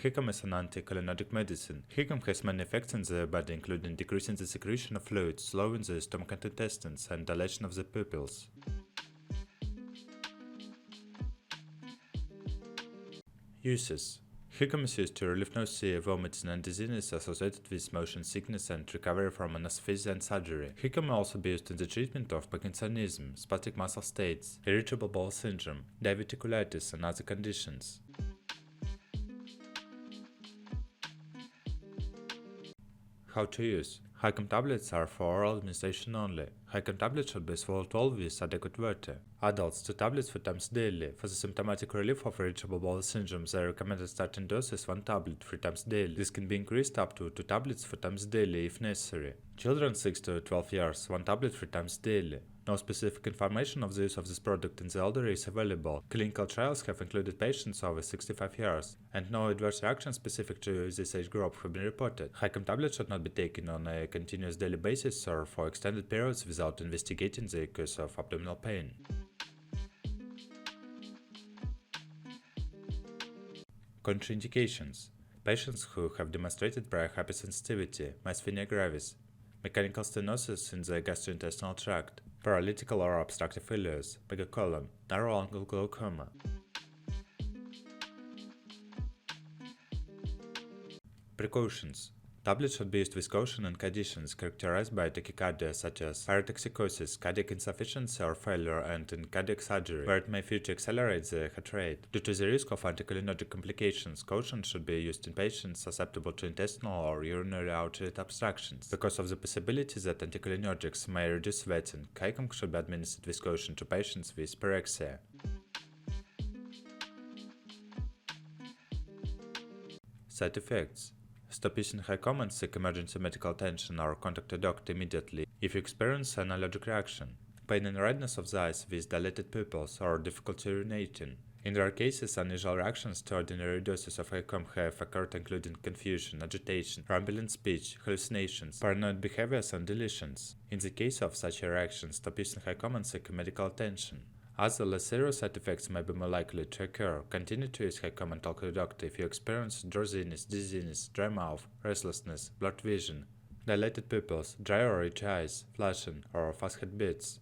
Hycom is an anticholinergic medicine. Hycom has many effects in the body, including decreasing the secretion of fluids, slowing the stomach and intestines, and dilation of the pupils. Uses: Hycom is used to relieve nausea, vomiting, and dizziness associated with motion sickness and recovery from anesthesia and surgery. Hycom may also be used in the treatment of Parkinsonism, spastic muscle states, irritable bowel syndrome, diverticulitis, and other conditions. How to use: Hycom tablets are for oral administration only. Hycom tablets should be swallowed whole with adequate water. Adults 2 tablets 4 times daily. For the symptomatic relief of irritable bowel syndrome, the recommended starting dose is 1 tablet 3 times daily. This can be increased up to 2 tablets 4 times daily if necessary. Children 6 to 12 years, 1 tablet 3 times daily. No specific information of the use of this product in the elderly is available. Clinical trials have included patients over 65 years, and no adverse reactions specific to this age group have been reported. Hycom tablets should not be taken on a continuous daily basis or for extended periods without investigating the cause of abdominal pain. Contraindications: Patients who have demonstrated prior hypersensitivity, myasthenia gravis, mechanical stenosis in the gastrointestinal tract, paralytical or obstructive ileus, megacolon, narrow-angle glaucoma. Precautions: Tablets should be used with caution in conditions characterized by tachycardia such as pyrotoxicosis, cardiac insufficiency or failure, and in cardiac surgery, where it may further accelerate the heart rate. Due to the risk of anticholinergic complications, caution should be used in patients susceptible to intestinal or urinary outlet obstructions. Because of the possibility that anticholinergics may reduce sweating, Hycom should be administered with caution to patients with pyrexia. Side effects: Stop using Hycom and seek emergency medical attention or contact a doctor immediately if you experience an allergic reaction, pain and redness of the eyes with dilated pupils, or difficulty urinating. In rare cases, unusual reactions to ordinary doses of Hycom have occurred, including confusion, agitation, rambling speech, hallucinations, paranoid behaviors, and deletions. In the case of such a reaction, stop using Hycom and seek medical attention. Other less serious side effects may be more likely to occur. Continue to use Hycom and talk to a doctor if you experience drowsiness, dizziness, dry mouth, restlessness, blurred vision, dilated pupils, dry or itchy eyes, flushing, or fast heartbeats.